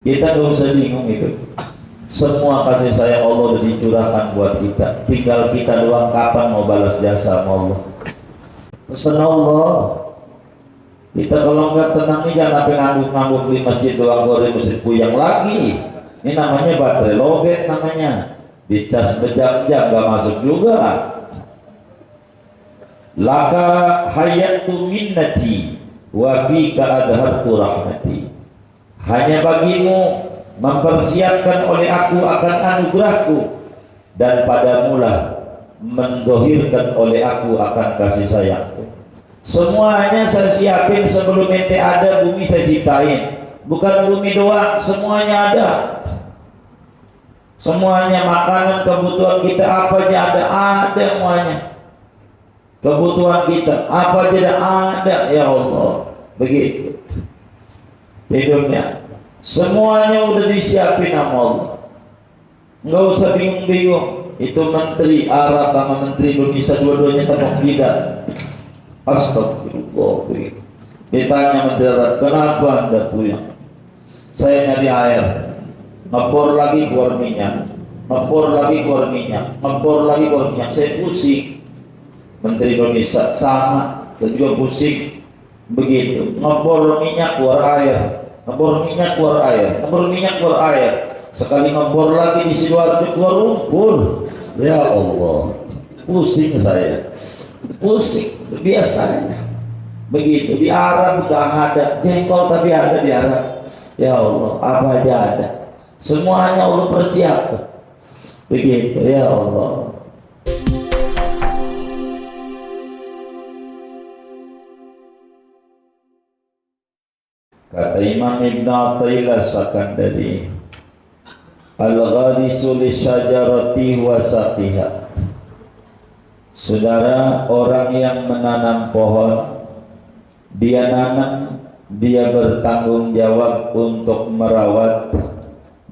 Kita nggak usah bingung itu. Semua kasih sayang Allah udah dicurahkan buat kita. Tinggal kita doang kapan mau balas jasa sama Allah. Pesan Allah. Kita kalau nggak tenang nih jangan sampai ngangguk-ngangguk di masjid doang, di masjid puyang lagi. Ini namanya baterai lowbat namanya. Dicas berjam-jam nggak masuk juga. Laka hayatu minnati wa fika adhartu rahmati. Hanya bagimu mempersiapkan oleh aku akan anugerahku, dan padamulah mendohirkan oleh aku akan kasih sayangku. Semuanya saya siapin sebelum ente ada, bumi saya ciptain. Bukan bumi doang, semuanya ada. Semuanya, makanan, kebutuhan kita apa aja ada semuanya. Kebutuhan kita apa aja ada, ya Allah. Begitu hidupnya, semuanya udah disiapin sama Allah. Nggak usah bingung-bingung. Itu menteri Arab sama menteri Indonesia dua-duanya tepuk lidah. Astagfirullah. Ditanya menteri Arab, kenapa anda puyang? Saya nyari air, ngepor lagi keluar minyak, ngepor lagi keluar minyak, ngepor lagi keluar minyak. Saya pusing. Menteri Indonesia sama, saya juga pusing. Begitu, ngepor minyak keluar air, ngepor minyak keluar air, ngepor minyak keluar air. Sekali ngepor lagi di Sidoarjo keluar lumpur. Ya Allah, pusing saya, pusing. Biasanya begitu. Di Arab udah ada jengkol, tapi ada di Arab. Ya Allah, apa aja ada. Semuanya Allah persiapkan. Begitu, ya Allah. Kata Imam Ibn Athaillah Sakandari, al-gharisu li syajarati wa saqiha. Saudara, orang yang menanam pohon, dia nanam, dia bertanggung jawab untuk merawat,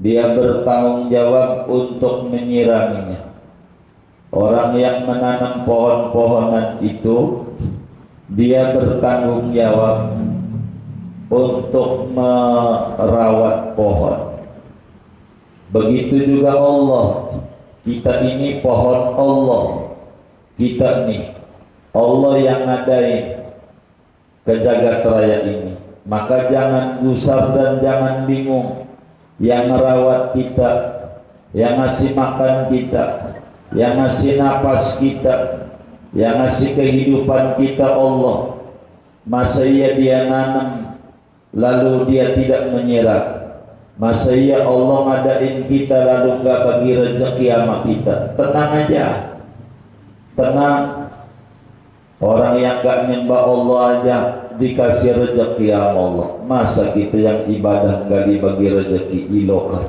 dia bertanggung jawab untuk menyiraminya. Orang yang menanam pohon-pohonan itu, dia bertanggung jawab untuk merawat pohon. Begitu juga Allah. Kita ini pohon Allah. Kita nih Allah yang ngadain ke jagat raya ini. Maka jangan gusar dan jangan bingung. Yang merawat kita, yang ngasih makan kita, yang ngasih napas kita, yang ngasih kehidupan kita Allah. Masa iya dia nanam lalu dia tidak menyerah? Masa iya Allah ngadain kita lalu nggak bagi rezeki sama kita? Tenang aja, tenang. Orang yang gak nyembah Allah aja dikasih rezeki sama Allah. Masa kita yang ibadah nggak dibagi rezeki? Ilokan.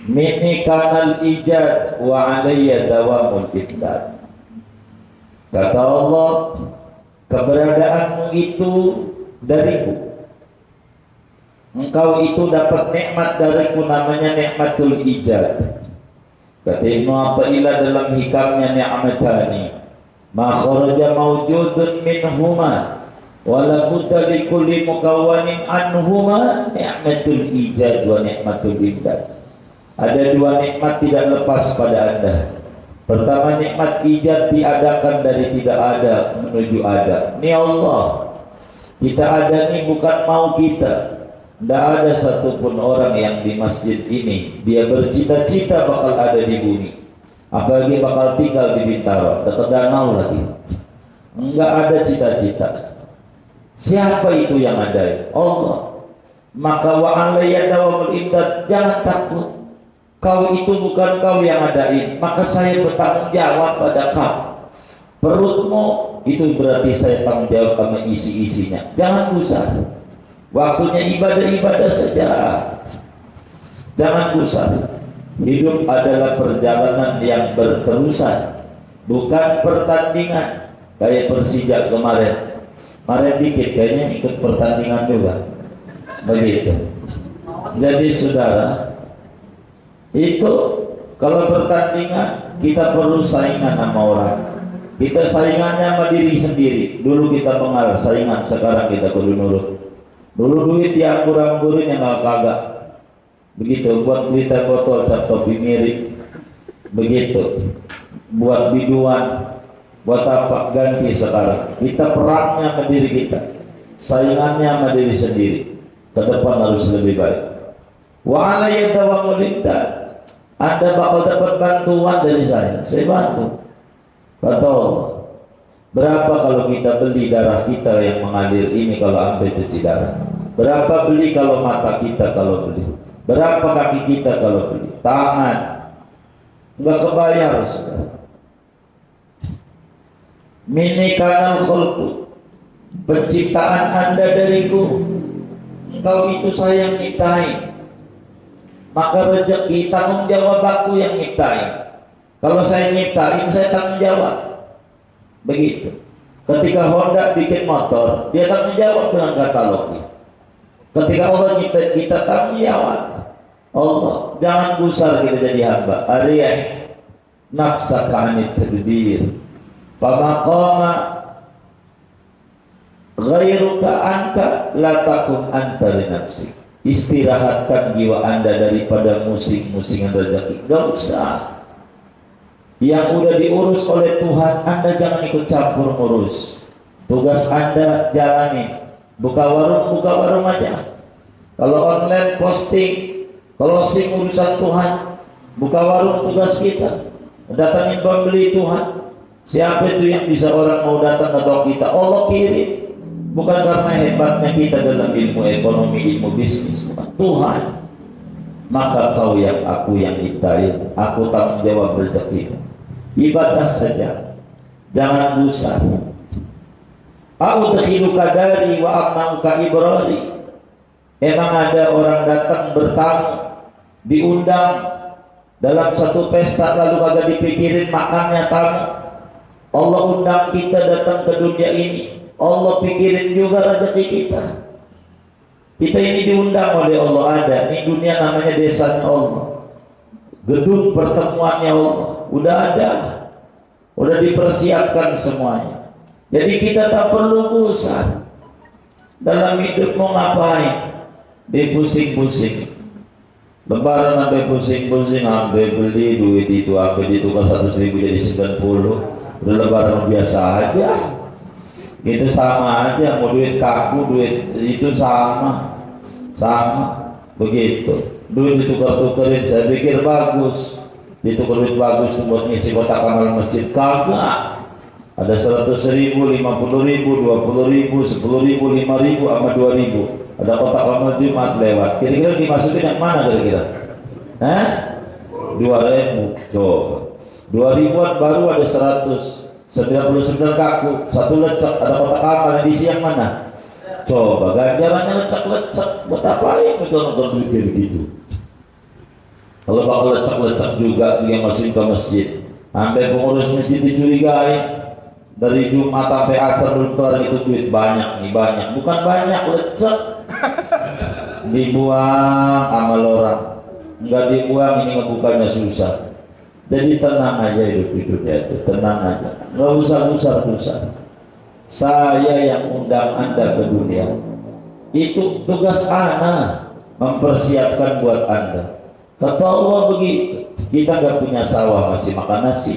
Minni kanal ijad wa alayya dawamul ibdad. Kata Allah, keberadaanmu itu dariku. Engkau itu dapat nikmat dariku, namanya nikmatul ijad. Kata Ibnu Athaillah dalam hikamnya, ni'matani ma kharaja mawjudun minhuma wa la budda li kulli mukawwanin anhuma, ni'matul ijad wa ni'matul ibdad. Ada dua nikmat tidak lepas pada Anda. Pertama, nikmat ijad, diadakan dari tidak ada menuju ada. Ini Allah. Kita ada ini bukan mau kita. Tidak ada satupun orang yang di masjid ini dia bercita-cita bakal ada di bumi, apalagi bakal tinggal di Bintaro, dekat danau lagi. Enggak ada cita-cita. Siapa itu yang ada? Allah. Maka wa alayya dawamul imdad, jangan takut. Kau itu bukan kau yang adain, maka saya bertanggung jawab pada kau. Perutmu itu berarti saya tanggung jawab sama isi-isinya. Jangan gusar. Waktunya ibadah-ibadah saja. Jangan gusar. Hidup adalah perjalanan yang berterusan, bukan pertandingan. Kayak Persija kemarin dikit kayaknya ikut pertandingan juga. Begitu. Jadi saudara, itu kalau pertandingan kita perlu saingan sama orang. Kita saingannya sama diri sendiri. Dulu kita mengalah saingan, sekarang kita kudu nurut. Dulu duit yang kurang-kurangnya nggak kagak. Begitu, buat beli teh botol cap topi mirip. Begitu, buat biduan, buat apa, ganti sekarang. Kita perangnya sama diri kita, saingannya sama diri sendiri. Ke depan harus lebih baik. Wa alayya tawamulidda, Anda bakal dapat bantuan dari saya bantu. Kata Allah, berapa kalau kita beli darah kita yang mengalir ini kalau ambil cuci darah? Berapa beli kalau mata kita kalau beli? Berapa kaki kita kalau beli? Tangan nggak kebayar, saudara. Mini kanal kholku, penciptaan Anda dariku. Engkau itu saya yang nyiptain, maka rezeki tanggung jawab aku yang nyiptain. Kalau saya nyiptain, saya tanggung jawab. Begitu. Ketika Honda bikin motor, dia tanggung jawab dengan katalognya. Ketika Allah nyiptain kita, tanggung jawab Allah. Jangan gusar kita jadi hamba. Ariyah nafsaka anit tadbir, fama qama ghairuka anka la takum anta li nafsik. Istirahatkan jiwa Anda daripada musing-musingan rezeki. Gak usah. Yang udah diurus oleh Tuhan, Anda jangan ikut campur ngurus. Tugas Anda jalani. Buka warung aja. Kalau online posting, closing urusan Tuhan. Buka warung tugas kita. Datangin pembeli Tuhan. Siapa itu yang bisa orang mau datang ke toko kita? Allah kirim. Bukan karena hebatnya kita dalam ilmu ekonomi, ilmu bisnis, bukan. Tuhan. Maka kau yang aku yang nyiptain, aku tanggung jawab rezeki. Ibadah saja, jangan gusar. A'udhiluka dari wa amnauka ibrari. Emang ada orang datang bertamu, diundang dalam satu pesta lalu kagak dipikirin makannya tamu. Allah undang kita datang ke dunia ini, Allah pikirin juga rezeki kita. Kita ini diundang oleh Allah, ada ini dunia namanya desanya Allah, gedung pertemuannya Allah, udah ada, udah dipersiapkan semuanya. Jadi kita tak perlu gusar dalam hidup. Mau ngapain dipusing-pusing, lebaran sampai pusing-pusing, sampai beli duit itu, sampai ditukar 100.000 jadi 90. Udah lebaran biasa aja. Itu sama aja, mau duit kaku, duit itu sama begitu. Duit ditukar-tukarin, saya pikir bagus, ditukar duit bagus tuh buat ngisi kotak amal masjid. Kagak. Ada 100.000, 50.000, 20.000, 10.000, 5.000 sama 2.000. Ada kotak amal Jumat lewat. Kira-kira dimasukin yang mana kira-kira? 2.000. Coba 2.000-an baru ada 199 kaku, 1 lecek, ada kotak amal yang diisi yang mana? Coba ganjarannya lecek-lecek, buat apain itu nonton duit kayak begitu? Kalau bakal lecek-lecek juga dia masukin ke masjid, sampai pengurus masjid dicurigai. Dari Jumat sampai asar belum keluar itu duit banyak nih, banyak, bukan banyak, lecek. Dibuang amal orang, nggak dibuang ini ngebukanya susah. Jadi tenang aja hidup itu, tenang aja, nggak usah gusar-gusar. Saya yang undang Anda ke dunia, itu tugas Ana mempersiapkan buat Anda. Kata Allah begitu. Kita nggak punya sawah masih makan nasi,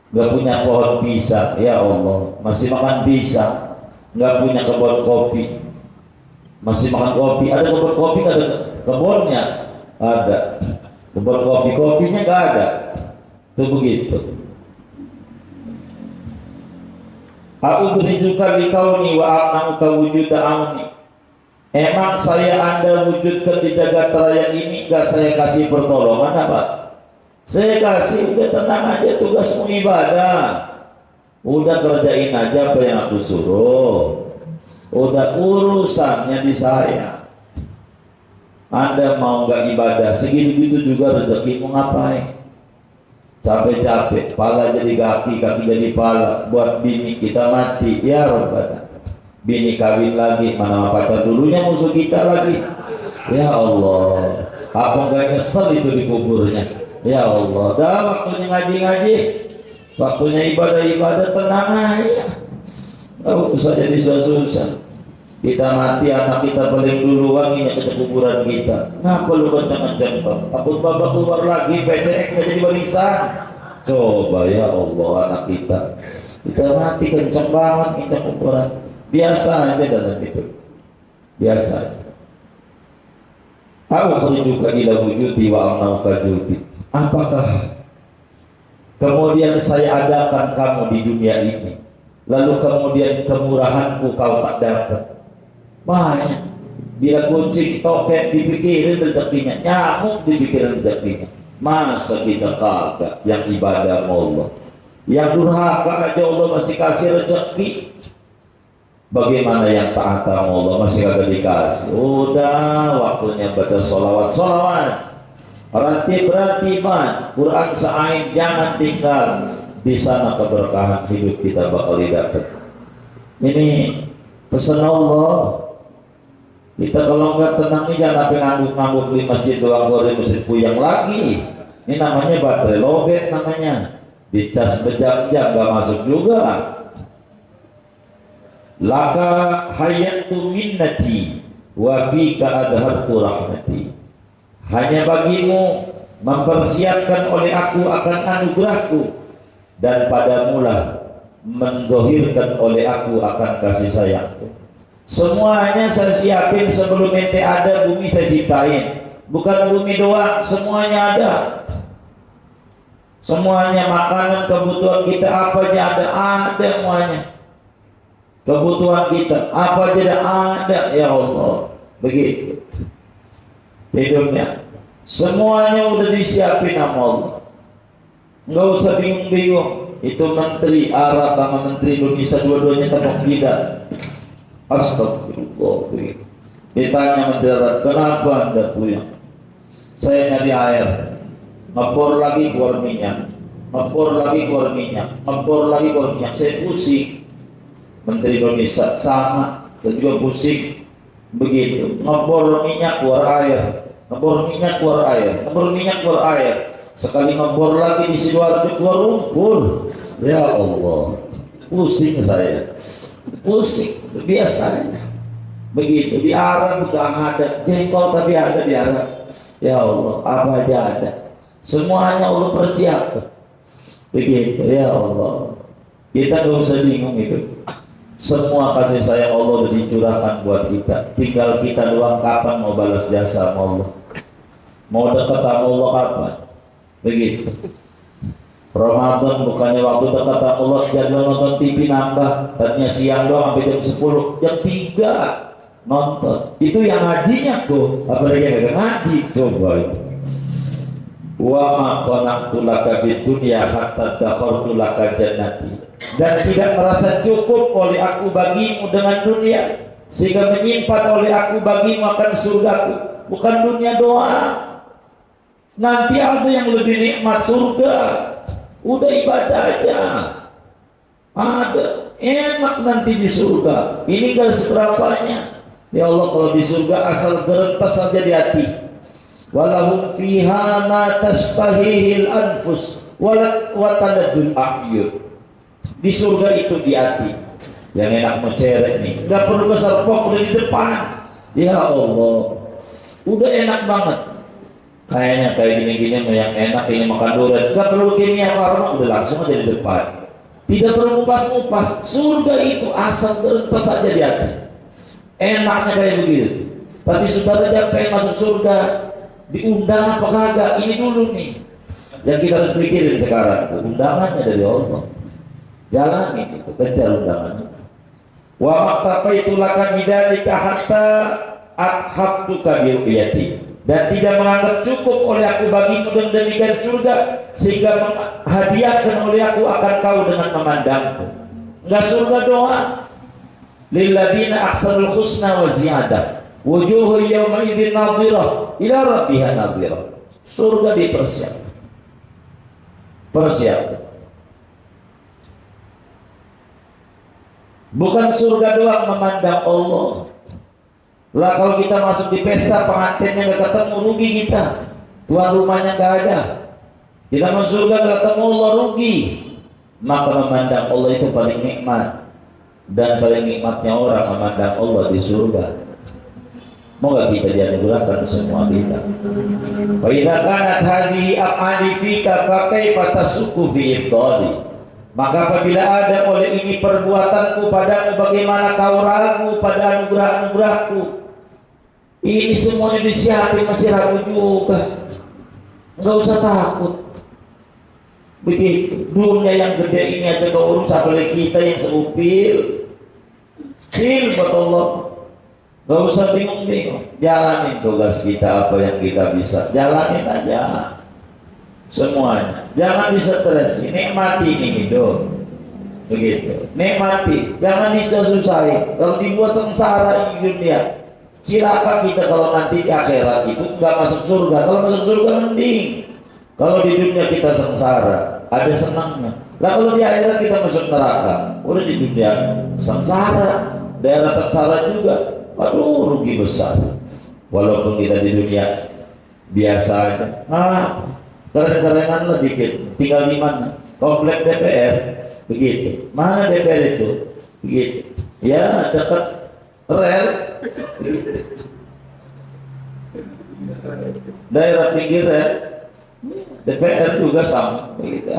nggak punya pohon pisang, ya Allah masih makan pisang. Nggak punya kebun kopi, masih makan kopi. Ada kebun kopi, nggak ada kebunnya? Ada. Kebun kopi, kopinya nggak ada. Itu begitu. Aku berizuka bikauni wa amnauka wujuda auni. Emang saya Anda wujudkan di jagat raya ini, gak saya kasih pertolongan apa? Saya kasih, udah tenang aja, tugasmu ibadah. Udah kerjain aja apa yang aku suruh. Udah urusannya di saya. Anda mau gak ibadah, segitu-gitu juga rezekimu ngapain? Capek-capek, pala jadi kaki, kaki jadi pala, buat bini kita mati, ya Rabbana. Bini kawin lagi, mana pacar dulunya musuh kita lagi. Ya Allah, apa enggak nyesel itu di kuburnya? Ya Allah, dah waktunya ngaji-ngaji, waktunya ibadah-ibadah, tenang aja. Nggak usah jadi susah-susah. Kita mati, anak kita paling dulu wanginya ke kuburan kita. Ngapa lu kencang-kencang toh? Takut babak keluar lagi, PCX nggak jadi barisan. Coba ya Allah, anak kita mati kencang banget kita kuburan. Biasa aja dalam hidup, biasa. Akhrijuka ila wujudi wa amnauka judi. Apakah kemudian saya adakan kamu di dunia ini, lalu kemudian kemurahanku kau tak dapat? Banyak. Bila kucing tokek dipikirin rezekinya, nyamuk dipikirin rezekinya. Masa kita kagak yang ibadah Allah, yang durhaka aja Allah masih kasih rezeki. Bagaimana yang taat sama Allah masih kagak dikasih? Udah waktunya baca sholawat. Ratib Quran sa'ain, jangan tinggal. Di sana keberkahan hidup kita bakal didapat. Ini pesan Allah. Kita kalau nggak tenang nih jangan sampai ngangguk-ngangguk di masjid doang, di masjid puyang lagi. Ini namanya baterai lobet namanya. Dicas berjam-jam nggak masuk juga. Laka hayatu minnati wa fika adhartu rahmati. Hanya bagimu mempersiapkan oleh aku akan anugerahku, dan padamulah mendohirkan oleh aku akan kasih sayangku. Semuanya saya siapin sebelum ente ada, bumi saya ciptain. Bukan bumi doang, semuanya ada. Semuanya, makanan, kebutuhan kita apa aja ada semuanya. Kebutuhan kita apa aja ada, ya Allah. Begitu hidupnya, semuanya udah disiapin sama Allah. Nggak usah bingung-bingung. Itu menteri Arab sama menteri Indonesia dua-duanya tepuk lidah. Astagfirullah. Ditanya menteri Arab, kenapa anda puyeng? Saya nyari air, ngepor lagi keluar minyak, ngepor lagi keluar minyak, ngepor lagi keluar minyak. Saya pusing. Menteri Indonesia sama, saya juga pusing. Begitu, ngepor minyak keluar air, ngepor minyak keluar air, ngepor minyak keluar air. Sekali ngepor lagi di Sidoarjo keluar lumpur. Ya Allah, pusing saya, pusing. Biasanya begitu. Di Arab udah ada jengkol, tapi ada di Arab. Ya Allah, apa aja ada. Semuanya Allah persiapkan. Begitu, ya Allah. Kita gak usah bingung hidup. Semua kasih sayang Allah udah dicurahkan buat kita. Tinggal kita doang kapan mau balas jasa sama Allah, mau dekat sama Allah kapan. Begitu. Ramadan bukannya waktu dekat sama Allah jadwal nonton TV nambah. Tadinya siang doang sampai jam 10, jam 3 nonton. Itu yang ngajinya tuh, apalagi yang gak ngaji. Coba itu. Wa ma qana'tu laka bid dunya hatta dakhartu laka jannati. Dan tidak merasa cukup oleh aku bagimu dengan dunia, sehingga menyimpan oleh aku bagimu akan surgaku. Bukan dunia doang, nanti ada yang lebih nikmat, surga. Udah ibadah aja, ada enak nanti di surga. Ini gak seberapanya. Ya Allah, kalau di surga asal gerentas saja di hati. Walahum fiha ma tastahihil anfus wa taladul a'yun. Di surga itu di hati. Yang enak mencerek nih, nggak perlu ke serpong, udah di depan. Ya Allah, udah enak banget. Kayaknya kayak gini-gini yang enak ini makan durian, nggak perlu kimia farma, udah langsung aja di depan. Tidak perlu ngupas-ngupas. Surga itu asal terlepas saja di hati. Enaknya kayak begitu. Tapi saudara jangan pengen masuk surga, diundang apa kagak? Ini dulu nih yang kita harus pikirin sekarang. Undangannya dari Allah. Jalani itu, kejar undangannya. Wa maktafaitu laka bidzalika hatta athaftuka bi ru'yati. Dan tidak menganggap cukup oleh aku bagimu dengan demikian surga, sehingga menghadiahkan oleh aku akan kau dengan memandangku. Enggak surga doang. Lilladzina ahsanul husna wa ziyadah. Wujuhu yawma idzin nadhirah ila rabbiha nadhirah. Surga dipersiapkan. Persiapkan. Bukan surga doang memandang Allah. Lah kalau kita masuk di pesta, pengantinnya gak ketemu, rugi kita. Tuan rumahnya gak ada. Kita masuk surga gak ketemu Allah, rugi. Maka memandang Allah itu paling nikmat. dan paling nikmatnya orang memandang Allah di surga. Moga kita dianugerahkan semua kita. Fa idza kanat hadhihi af'ali fika fa kaifa tasukku fi ibdali. Maka apabila ada oleh ini perbuatanku padamu, bagaimana kau ragu pada anugerah-anugerahku? Ini semuanya disiapin masih ragu juga. Enggak usah takut. Begitu. Dunia yang gede ini aja kau urus, apalagi kita yang seupil. Skill buat Allah. Gak usah bingung-bingung, jalanin tugas kita, apa yang kita bisa, jalanin aja semuanya. Jangan distresi, nikmati ini hidup, begitu. Nikmati, jangan disusah-susahin. Kalau dibuat sengsara ini dunia, silakan kita kalau nanti di akhirat itu nggak masuk surga. Kalau masuk surga mending. Kalau di dunia kita sengsara, ada senangnya. Lah kalau di akhirat kita masuk neraka, udah di dunia sengsara, daerah sengsara juga. Aduh, rugi besar. Walaupun kita di dunia biasa aja. Keren-kerenan lah dikit. Tinggal di mana? Komplek DPR. Begitu. Mana DPR itu? Begitu. Ya, dekat rel. Begitu. Daerah pinggir rel. DPR juga sama. Begitu.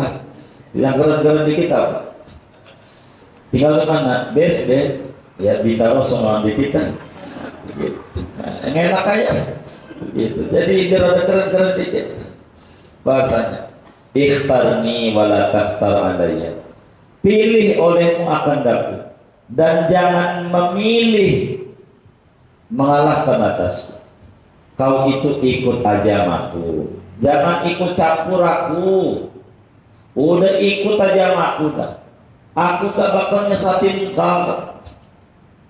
Yang keren-keren dikit apa? Tinggal di mana? BSD. Ya, ditaruh sama di kita. Gitu. Nah, yang enak aja gitu. Jadi biar ada keren-keren dikit bahasanya. Ikhtarni wala takhtar alayya. Pilih olehmu akan daku dan jangan memilih mengalahkan atasku. Kau itu ikut aja aku, jangan ikut campur aku. Udah ikut aja aku dah. Aku gak bakal nyesatin kau.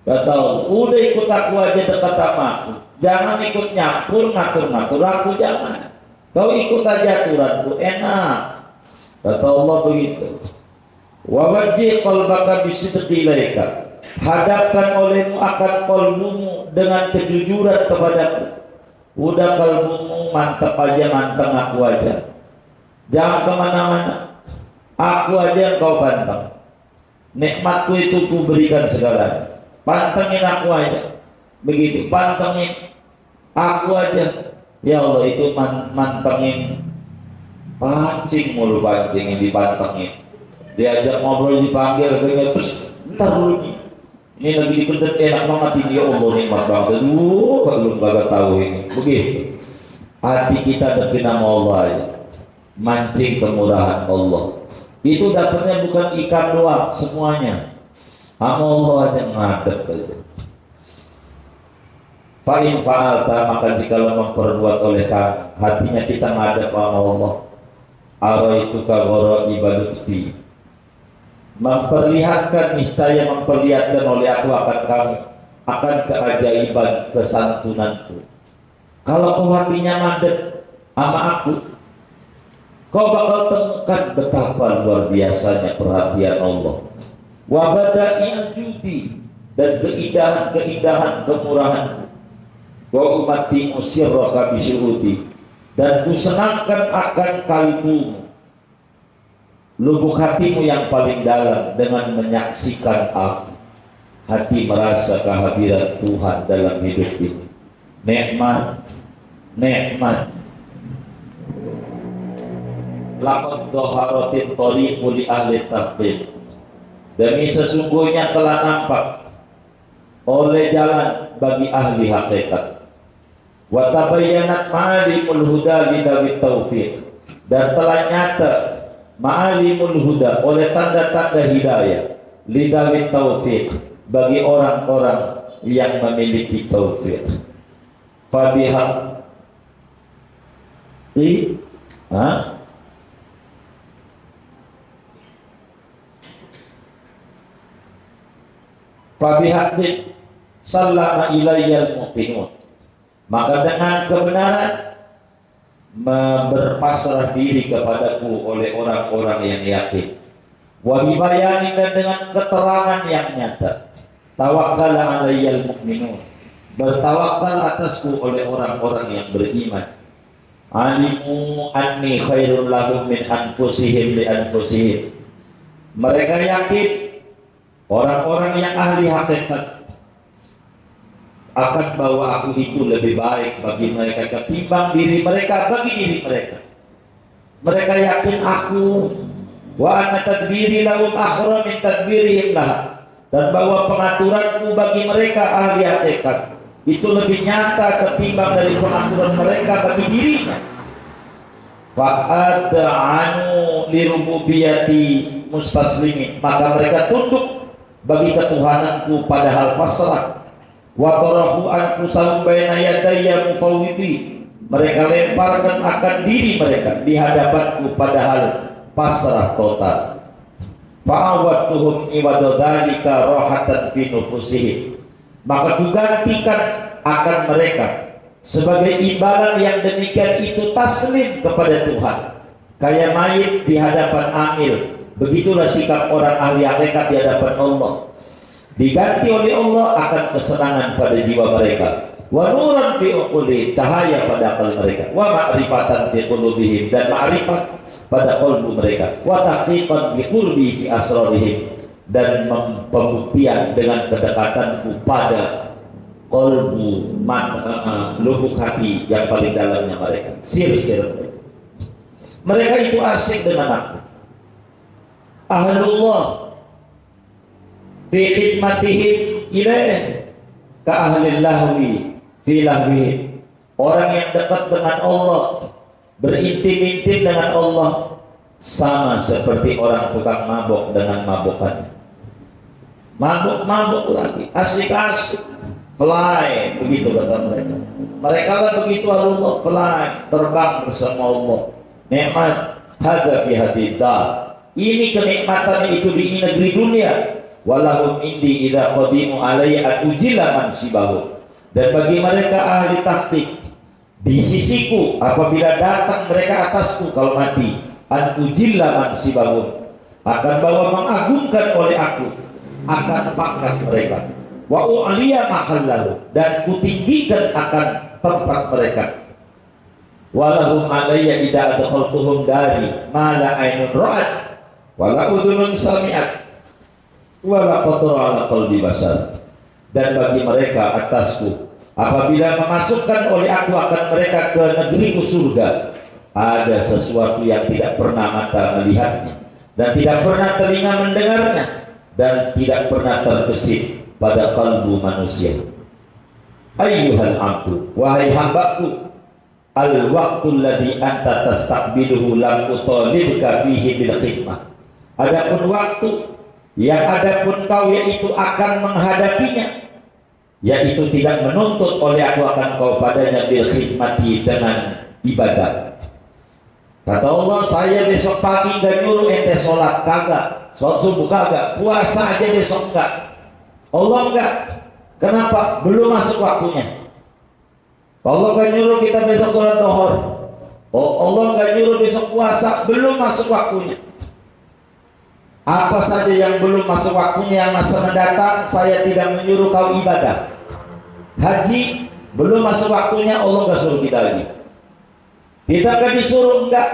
Gak tahu, udah ikut aku aja dekat sama aku. Jangan ikut nyampur, ngatur-ngatur aku, jangan. Kau ikut aja aturanku, enak. Kata Allah begitu. Wa wajjih qalbaka bisidqi ilaika. Hadapkan olehmu akan qalbumu dengan kejujuran kepadaku. Udah kalbumu mantap aja, manteng aku aja. Jangan kemana-mana. Aku aja yang kau pantang. Nikmatku itu ku berikan segalanya. Pantengin aku aja, begitu. Pantengin aku aja, ya Allah. Itu mantengin, pancing mulu, pancing yang dipantengin. Diajak ngobrol, dipanggil, kayaknya ntar dulu nih, ini lagi dipendet enak banget ini, ya Allah nikmat banget. Belum kagak tahu ini, begitu. Hati kita dekat nama Allah aja, mancing kemurahan Allah. Itu dapatnya bukan ikan doang, semuanya. Sama Allah aja ngadep aja. Fa'in fa'alta, maka jikalau memperbuat oleh hatinya kita ngadep sama Allah, araituka gharaibadutfi, memperlihatkan, niscaya memperlihatkan oleh aku akan kamu akan keajaiban kesantunanku. Kalau kau hatinya ngadep sama aku, kau bakal temukan betapa luar biasanya perhatian Allah. Wabada'i judi, dan keindahan kemurahan. Wa umati musirraka bisyuhudi, dan kusenangkan akan kalbumu, lubuk hatimu yang paling dalam, dengan menyaksikan aku. Hati merasa kehadiran Tuhan dalam hidup ini. Nikmat, nikmat. Laqad dhaharatit thariqu li ahli tahqiq. Demi sesungguhnya telah nampak oleh jalan bagi ahli hakikat. Wa tabayyanat ma'alimul huda lidawit taufiq, dan telah nyata ma'alimul huda oleh tanda-tanda hidayah lidawit taufiq, bagi orang-orang yang memiliki taufik. Fabihaq Fabihaqin sallama ilayyal muqinun, maka dengan kebenaran berpasrah diri kepadaku oleh orang-orang yang yakin. Wa bibayanin, dan dengan keterangan yang nyata. Tawakkal alayyal mu'minun, bertawakal atasku oleh orang-orang yang beriman. Alimu anni khairul lahum min anfusihim li anfusihim, mereka yakin Orang-orang yang ahli hakikat akan bahwa aku itu lebih baik bagi mereka ketimbang diri mereka bagi diri mereka. Mereka yakin aku wa anna tadbiri lahum akhra min tadbirihim lah, dan bahwa pengaturanku bagi mereka ahli hakikat itu lebih nyata ketimbang dari pengaturan mereka bagi dirinya. Fa'ad'anu lirububiyati mustaslimin, maka mereka tunduk bagi ketuhananku padahal pasrah. Wa tarahu anfusahum baina yadayya mutawwidi, mereka lemparkan akan diri mereka di hadapanku padahal pasrah total. Fa'awatuhum iwadadhalika rohatan fi nufusihim, maka kugantikan akan mereka sebagai imbalan yang demikian itu taslim kepada Tuhan, kayak mayit di hadapan amil. Begitulah sikap orang ahli hakikat di hadapan Allah. Diganti oleh Allah akan kesenangan pada jiwa mereka, wa nuran fi uqulihim, cahaya pada akal mereka, wa ma'rifatan fi qulubihim, dan ma'rifat pada qalbu mereka, wa tahqiqan bi qurbi fi asrarihim, dan pembuktian dengan kedekatanku pada qalbu, lubuk hati yang paling dalamnya mereka, sir-sir mereka. Mereka itu asik dengan aku. Ahlullah fi khidmatihim ilaih ka ahli lahwi fi lahwi, orang yang dekat dengan Allah, berintim-intim dengan Allah, sama seperti orang tukang mabok dengan mabokannya. Mabuk-mabuk lagi, asik-asik, fly, begitu kata mereka. Mereka lah begitu, Allah fly, terbang bersama Allah. Nikmat hadza fi hadidar, ini kenikmatannya itu di negeri dunia. Walahum indi idza qadimu alayya ujilla mansibahu, dan bagi mereka ahli tahqiq, di sisiku apabila datang mereka atasku kalau mati, an ujilla mansibahu, akan bahwa mengagungkan oleh aku akan pangkat mereka, wa u'liya mahallahu, dan kutinggikan akan tempat mereka. Walahum alayya idza adkhaltuhum dari ma la ainun ra'at wa la udhunun sami'at wala khatara ala qalbi basar, dan bagi mereka atasku apabila memasukkan oleh aku akan mereka ke negeriku surga, ada sesuatu yang tidak pernah mata melihatnya dan tidak pernah telinga mendengarnya dan tidak pernah terbesit pada kalbu manusia. Ayyuhal abdu, wahai hambaku, al waqtul ladzi anta tastaqbiluhu lam utalibka fihi bil khidmah, adapun waktu yang adapun kau yaitu akan menghadapinya, yaitu tidak menuntut oleh aku akan kau padanya bil khidmati, dengan ibadah. Kata Allah, saya besok pagi gak nyuruh ente sholat, kagak, sholat subuh kagak, puasa aja besok enggak. Allah enggak. Kenapa? Belum masuk waktunya. Allah gak nyuruh kita besok sholat zuhur. Allah gak nyuruh besok puasa, belum masuk waktunya. Apa saja yang belum masuk waktunya yang masa mendatang, saya tidak menyuruh kau ibadah. Haji belum masuk waktunya, Allah gak suruh kita lagi. Kita gak disuruh enggak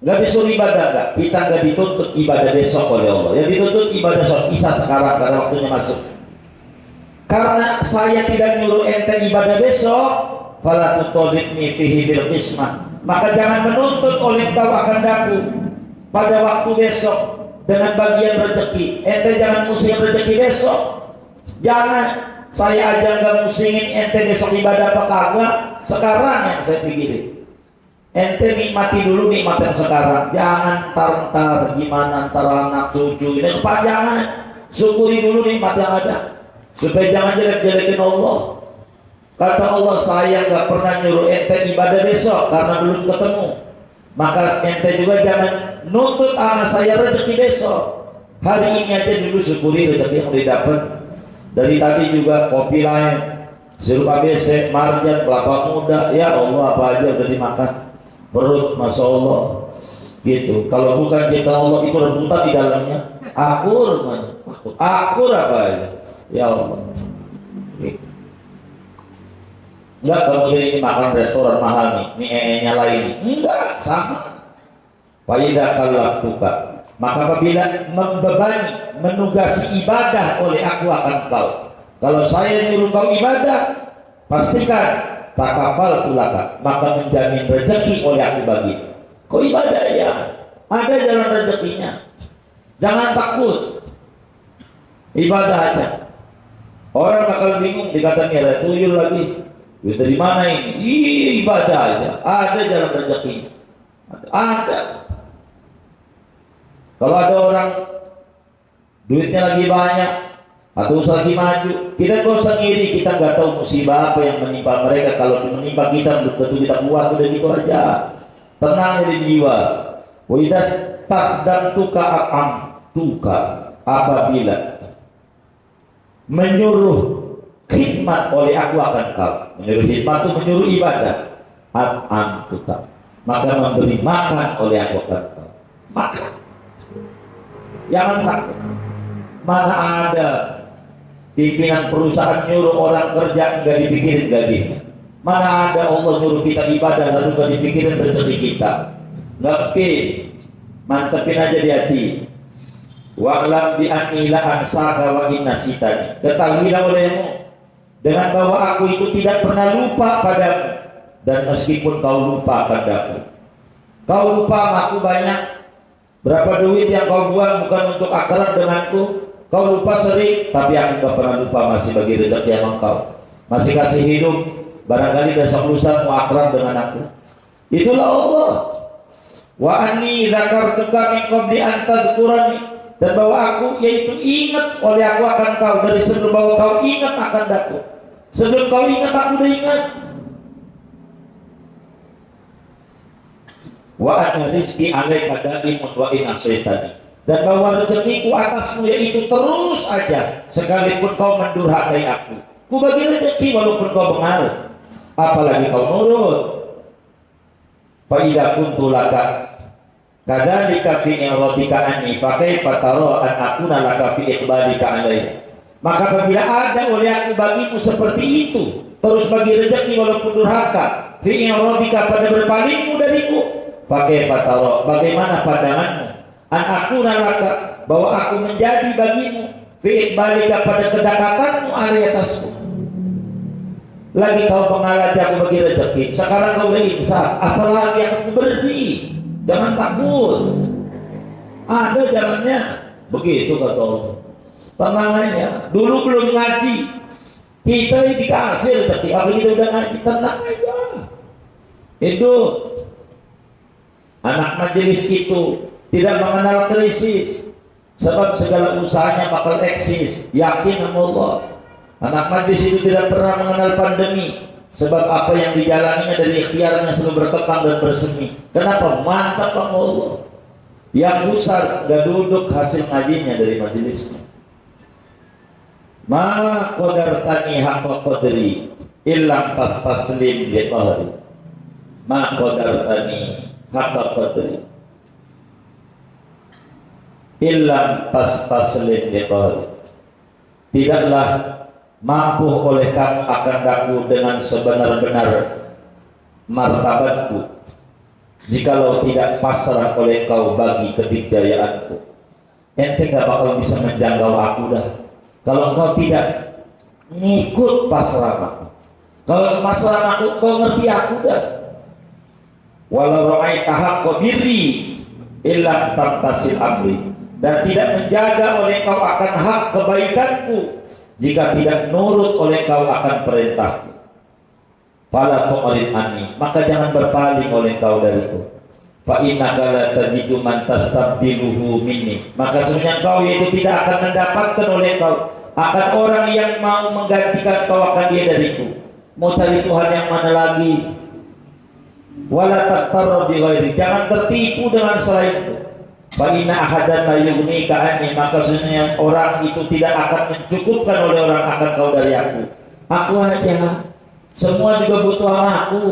disuruh ibadah enggak. Kita gak dituntut ibadah besok oleh Allah. Yang dituntut ibadah sholat isya sekarang karena waktunya masuk. Karena saya tidak nyuruh ente ibadah besok, fala tutolibni fihi bil qismah, maka jangan menuntut oleh kau akan daku pada waktu besok dengan bagian rezeki. Ente jangan musing rezeki besok. Jangan. Saya aja nggak musingin ente besok ibadah apa kagak. Sekarang yang saya pikirin, ente nikmati dulu nikmat yang sekarang. Jangan ntar gimana ntar anak cucu ini kepanjangan. Syukuri dulu nikmat yang ada, supaya jangan jelek-jelekin Allah. Kata Allah, saya nggak pernah nyuruh ente ibadah besok karena belum ketemu. Maka ente juga jangan nuntut anak saya rezeki besok. Hari ini aja dulu syukuri rezeki yang udah dapat. Dari tadi juga kopi lain, sirup ABC, marjan, kelapa muda, ya Allah apa aja udah dimakan. Perut, masya Allah, gitu. Kalau bukan cipta Allah itu rebutan di dalamnya. Akur, akur apa aja, ya Allah. Enggak kemudian ini makan restoran mahal nih, ini nya lain, enggak sama. Faidah kalaftuka Maka apabila membebani, menugasi ibadah oleh aku akan kau. Kalau saya nyuruh kau ibadah, pastikan takafal tulaka, maka menjamin rezeki oleh aku bagi. Kau ibadah ya, ada jalan rezekinya. Jangan takut, ibadah aja. Orang bakal bingung, dikatakan ada tuyul lagi. Duit dari mana ini? Ibadah aja, ada jalan rezekinya. Ada. Kalau ada orang duitnya lagi banyak atau lagi maju, kita gak usah ngiri. Kita nggak tahu musibah apa yang menimpa mereka. Kalau menimpa kita, belum tentu kita kuat. Udah gitu aja, tenang di jiwa. Wa idza tasdamtuka tuka, apabila menyuruh khidmat oleh aku akan kau. Menyuruh khidmat itu menyuruh ibadah. Tuka, maka memberi makan oleh aku akan kau. Makan. Jangan takut. Mana ada pimpinan perusahaan nyuruh orang kerja nggak dipikirin gajinya. Mana ada Allah nyuruh kita ibadah lalu nggak dipikirin rezeki kita. Nggak mungkin. Mantepin aja di hati. Wa'lam bi anni la ansaka wa inna sitani. Ketahuilah olehmu dengan bahwa aku itu tidak pernah lupa padamu, dan meskipun kau lupa padaku, kau lupa sama aku banyak. Berapa duit yang kau buang bukan untuk akrab denganku, kau lupa sering, tapi aku gak pernah lupa, masih bagi rezeki sama kau, masih kasih hidup. Barangkali besok lusa mau akrab dengan aku. Itulah Allah. Wa anni dzakartuka min qabli an tadhkurani, dan bahwa aku yaitu ingat oleh aku akan kau dari sebelum bahwa kau ingat akan aku. Sebelum kau ingat aku udah ingat. Wa anna rizqi alaika daimun wa in asaitani, dan bahwa rezekiku atasmu yaitu terus aja sekalipun kau mendurhakai aku. Ku bagi rezeki walaupun kau bengal, apalagi kau nurut. Fa idza kuntu laka kadzalika fi iratika anni fa kaifa tara an akuna laka fi iqbalika alayya. Maka apabila ada oleh aku bagimu seperti itu, terus bagi rezeki walaupun durhaka, fi iratika pada berpalingmu dariku, fa kaifa tara, bagaimana pandanganmu, an akuna laka, bahwa aku menjadi bagimu, fi iqbalika pada kedekatanmu alayya atasku. Lagi kau mengalah aku bagi rezeki, sekarang kau udah insaf, apalagi akan kuberi. Jangan takut, ada jalannya. Begitu kata Allah. Tenang aja. Dulu belum ngaji, kita dikasih rezeki. Apalagi kita udah ngaji, tenang aja. Hidup. Anak majelis itu tidak mengenal krisis, sebab segala usahanya bakal eksis. Yakin sama Allah. Anak majelis itu tidak pernah mengenal pandemi, sebab apa yang dijalaninya dari ikhtiarnya selalu berkembang dan bersemi. Kenapa? Mantap sama Allah. Yang besar gak duduk hasil ngajinya dari majelisnya. Ma qadartani haqqa qadri illam tastaslim li qahri. Ma qadartani haqqa qadri illam tastaslim li qahri. Tidaklah mampu oleh kamu akan aku dengan sebenar-benar martabatku jikalau tidak pasrah oleh kau bagi kedikdayaanku. Ente gak bakal bisa menjangkau aku dah kalau engkau tidak ngikut pasrah aku. Kalau pasrah aku, kau ngerti aku dah. Walau ra'aita haqqa birri illa tamtasil amri, dan tidak menjaga oleh kau akan hak kebaikanku jika tidak nurut oleh kau akan perintahku. Fala tu'rid anni, maka jangan berpaling oleh kau dariku. Fa innaka la tajidu man tastabdiluhu minni, maka sebenarnya kau itu tidak akan mendapatkan oleh kau akan orang yang mau menggantikan kau akan dia dariku. Mau cari Tuhan yang mana lagi? Wala taqtarra bi ghairi, jangan tertipu dengan selainku. Fa inna ahadan la yughnika anni, maka sebenarnya orang itu tidak akan mencukupkan oleh orang akan kau dari aku. Aku aja, semua juga butuh sama aku.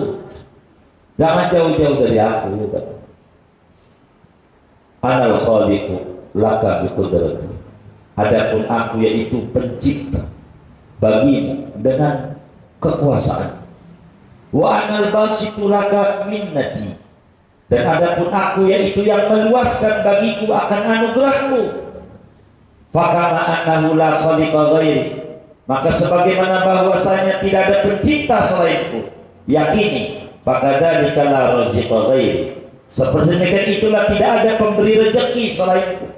Jangan jauh-jauh dari aku. Anal khaliqu laka bi qudrati, adapun aku yaitu pencipta bagimu dengan kekuasaan. Wa anal basitu laka minnati, Dan adapun aku yaitu yang meluaskan bagiku akan anugerahmu. Fakama annahu la khaliqa ghairi, maka sebagaimana bahwasanya tidak ada pencipta selainku, yakini fakadzalika la raziqa ghairi, seperti demikian itulah tidak ada pemberi rezeki selainku.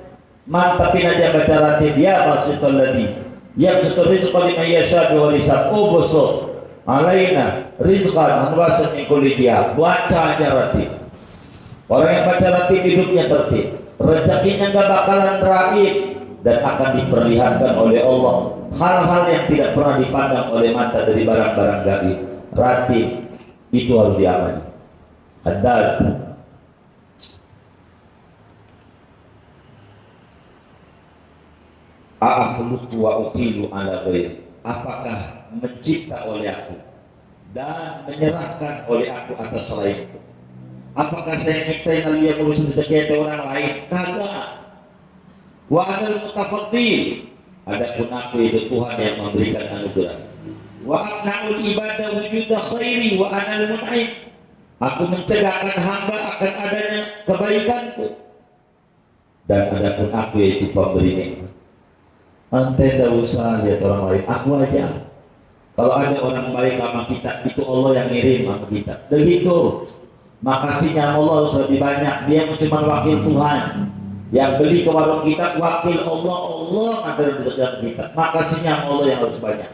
Mantapin aja baca ratib ya basitul ladzi yabsutu rizqa liman yasha wa risaq ubusut alaina rizqan anwasan min kulli dia. Baca aja ratib. Orang yang baca ratib hidupnya tertib, rezekinya nggak bakalan raib, dan akan diperlihatkan oleh Allah hal-hal yang tidak pernah dipandang oleh mata dari barang-barang gaib. Ratib itu harus diamani. Haddad. A'akhluqu wa ukhilu ala ghairi, apakah mencipta oleh aku dan menyerahkan oleh aku atas selainku? Apakah saya minta yang urusan rezeki orang lain? Kagak. Wa anal mutafaddil, adapun aku itu Tuhan yang memberikan anugerah. Wa anal ibadah wujuda khairi wa anal mun'im, aku mencegahkan hamba akan adanya kebaikanku, dan adapun aku yaitu pemberi nikmat. Ante tidak usah lihat orang lain, aku aja. Kalau ada orang baik sama kita, itu Allah yang ngirim sama kita. Begitu. Makasihnya Allah harus lebih banyak. Dia cuma wakil Tuhan. Yang beli ke warung kita wakil Allah, Allah ngantar rezeki kita. Makasihnya Allah yang harus banyak.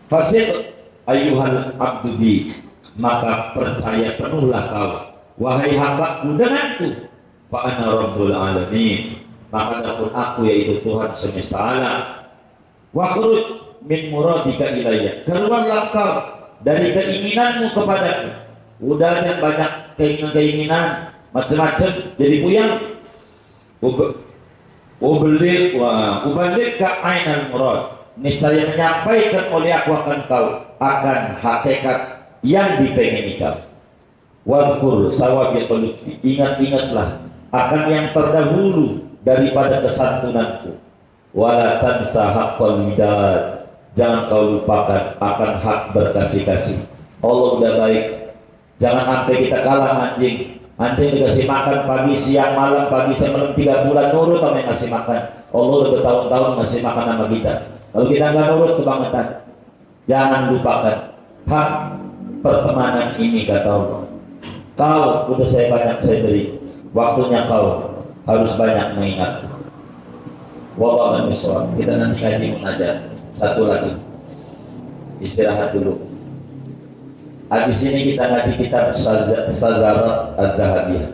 Fasir ayyuhal abdu bi, maka percaya penuhlah kau wahai hambaku denganku. Fa ana rabbul alamin, maka adapun aku yaitu Tuhan semesta alam. Wa khuruj min muradika ilayya, keluarlah kau dari keinginanmu kepadaku. Udah yang banyak keinginan-keinginan macam-macam jadi puyang. Ubalik ka ainal murad, niscaya menyampaikan oleh aku akan kau akan hakikat yang dipengini kau. Wadhkur sawabi khuluqi, ingat-ingatlah akan yang terdahulu daripada kesantunanku. Wala tansa haqqal widad, jangan kau lupakan akan hak berkasih-kasih. Allah udah baik, jangan sampai kita kalah anjing. Anjing dikasih makan pagi, siang, malam, pagi, semalam 3 bulan nurut sama yang ngasih makan. Allah udah bertahun-tahun ngasih makan sama kita. Kalau kita nggak nurut kebangetan. Jangan lupakan hak pertemanan ini, kata Allah. Kau udah saya banyak saya beri, waktunya kau harus banyak mengingat. Wallahu a'lam bishawab. Kita nanti ngaji munajat. Satu lagi, istirahat dulu. Habis ini kita ngaji kitab Sazarat Ad-Dahabiyah.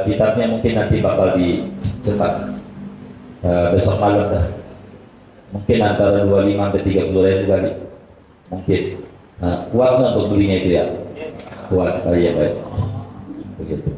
Kitabnya mungkin nanti bakal dicetak besok malam dah. Mungkin antara 25 sampai 30 ribu kali. Mungkin. Nah, kuat nggak untuk belinya itu ya? Kuat. Oh iya baik. Begitu.